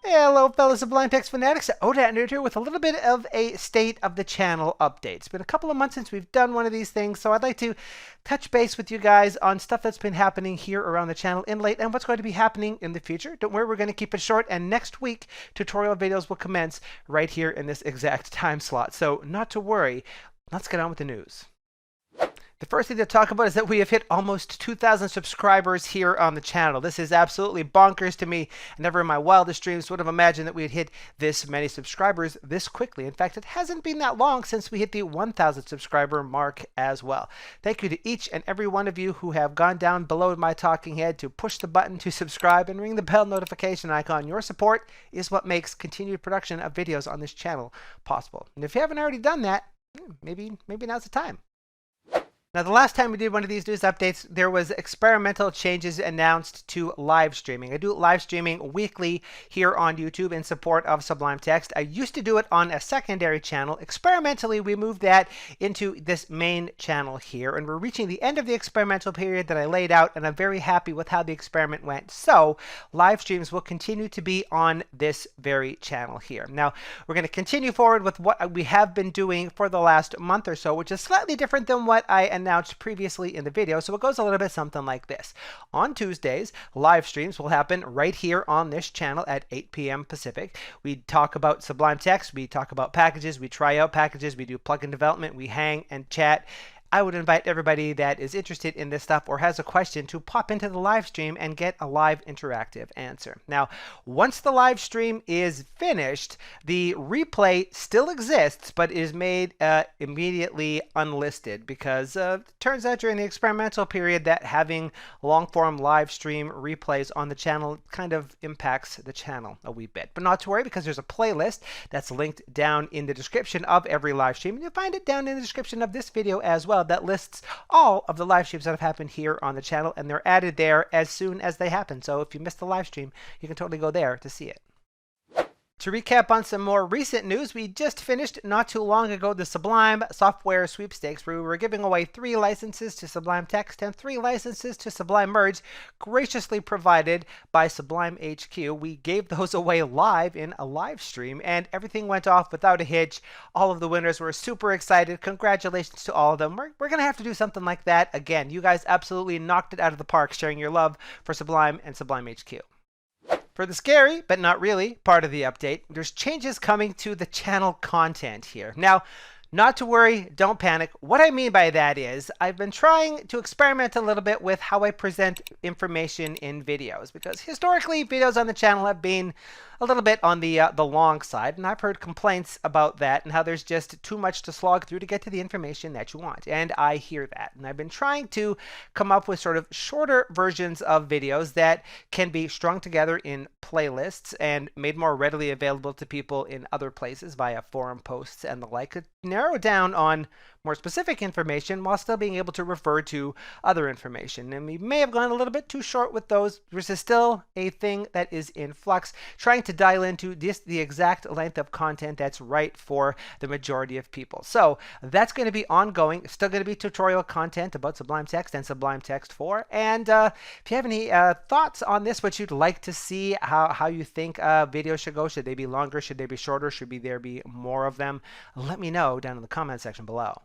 Hello, fellow Sublime Fanatics. Odat here with a little bit of a state of the channel update. It's been a couple of months since we've done one of these things, so I'd like to touch base with you guys on stuff that's been happening here around the channel in late and what's going to be happening in the future. Don't worry, we're going to keep it short, and next week tutorial videos will commence right here in this exact time slot. So not to worry, let's get on with the news. The first thing to talk about is that we have hit almost 2,000 subscribers here on the channel. This is absolutely bonkers to me. Never in my wildest dreams would have imagined that we'd hit this many subscribers this quickly. In fact, it hasn't been that long since we hit the 1,000 subscriber mark as well. Thank you to each and every one of you who have gone down below my talking head to push the button to subscribe and ring the bell notification icon. Your support is what makes continued production of videos on this channel possible. And if you haven't already done that, maybe now's the time. Now, the last time we did one of these news updates, there was experimental changes announced to live streaming. I do live streaming weekly here on YouTube in support of Sublime Text. I used to do it on a secondary channel. Experimentally, we moved that into this main channel here, and we're reaching the end of the experimental period that I laid out, and I'm very happy with how the experiment went. So, live streams will continue to be on this very channel here. Now, we're going to continue forward with what we have been doing for the last month or so, which is slightly different than what I announced previously in the video. So it goes a little bit something like this. On Tuesdays, live streams will happen right here on this channel at 8 p.m. Pacific. We talk about Sublime Text, we talk about packages, we try out packages, we do plugin development, we hang and chat. I would invite everybody that is interested in this stuff or has a question to pop into the live stream and get a live interactive answer. Now, once the live stream is finished, the replay still exists, but is made immediately unlisted because it turns out during the experimental period that having long-form live stream replays on the channel kind of impacts the channel a wee bit. But not to worry, because there's a playlist that's linked down in the description of every live stream. And you'll find it down in the description of this video as well. That lists all of the live streams that have happened here on the channel, and they're added there as soon as they happen. So if you missed the live stream, you can totally go there to see it. To recap on some more recent news, we just finished not too long ago the Sublime Software Sweepstakes, where we were giving away 3 licenses to Sublime Text and 3 licenses to Sublime Merge, graciously provided by Sublime HQ. We gave those away live in a live stream, and everything went off without a hitch. All of the winners were super excited. Congratulations to all of them. We're going to have to do something like that again. You guys absolutely knocked it out of the park, sharing your love for Sublime and Sublime HQ. For the scary, but not really, part of the update, there's changes coming to the channel content here. Now, not to worry, don't panic. What I mean by that is I've been trying to experiment a little bit with how I present information in videos, because historically videos on the channel have been a little bit on the long side, and I've heard complaints about that and how there's just too much to slog through to get to the information that you want, and I hear that. And I've been trying to come up with sort of shorter versions of videos that can be strung together in playlists and made more readily available to people in other places via forum posts and the like, to narrow down on more specific information while still being able to refer to other information. And we may have gone a little bit too short with those. This is still a thing that is in flux, trying to dial into the exact length of content that's right for the majority of people. So that's going to be ongoing. It's still going to be tutorial content about Sublime Text and Sublime Text 4. And if you have any thoughts on this, what you'd like to see, how you think videos should go, should they be longer, should they be shorter, should there be more of them, let me know down in the comment section below.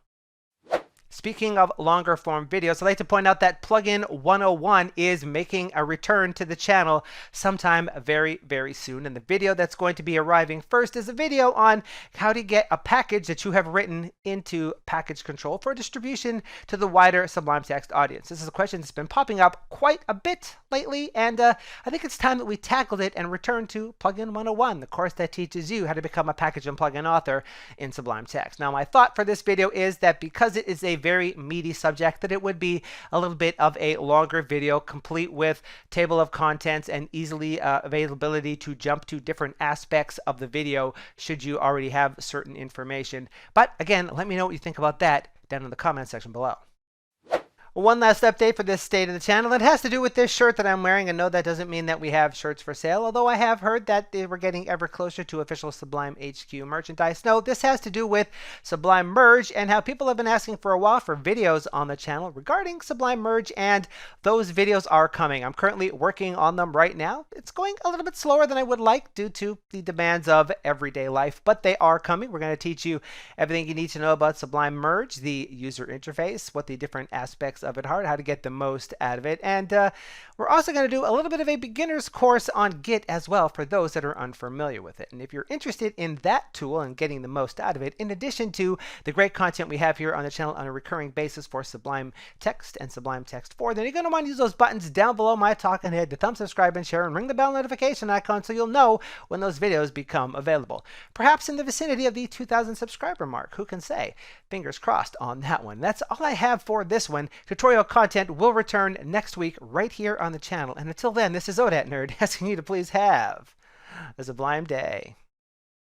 Speaking of longer form videos, I'd like to point out that Plugin 101 is making a return to the channel sometime very, very soon. And the video that's going to be arriving first is a video on how to get a package that you have written into package control for distribution to the wider Sublime Text audience. This is a question that's been popping up quite a bit lately, and I think it's time that we tackled it and returned to Plugin 101, the course that teaches you how to become a package and plugin author in Sublime Text. Now, my thought for this video is that because it is a very meaty subject, that it would be a little bit of a longer video, complete with table of contents and easily availability to jump to different aspects of the video should you already have certain information. But again, let me know what you think about that down in the comment section below. One last update for this state of the channel. It has to do with this shirt that I'm wearing. And no, that doesn't mean that we have shirts for sale, although I have heard that we're getting ever closer to official Sublime HQ merchandise. No, this has to do with Sublime Merge and how people have been asking for a while for videos on the channel regarding Sublime Merge, and those videos are coming. I'm currently working on them right now. It's going a little bit slower than I would like due to the demands of everyday life, but they are coming. We're going to teach you everything you need to know about Sublime Merge, the user interface, what the different aspects of it are, how to get the most out of it, and we're also going to do a little bit of a beginner's course on Git as well for those that are unfamiliar with it. And if you're interested in that tool and getting the most out of it, in addition to the great content we have here on the channel on a recurring basis for Sublime Text and Sublime Text 4, then you're going to want to use those buttons down below my talking head to thumb, subscribe, and share, and ring the bell notification icon so you'll know when those videos become available. Perhaps in the vicinity of the 2,000 subscriber mark. Who can say? Fingers crossed on that one. That's all I have for this one. Tutorial content will return next week right here on the channel. And until then, this is ODAT Nerd asking you to please have a sublime day.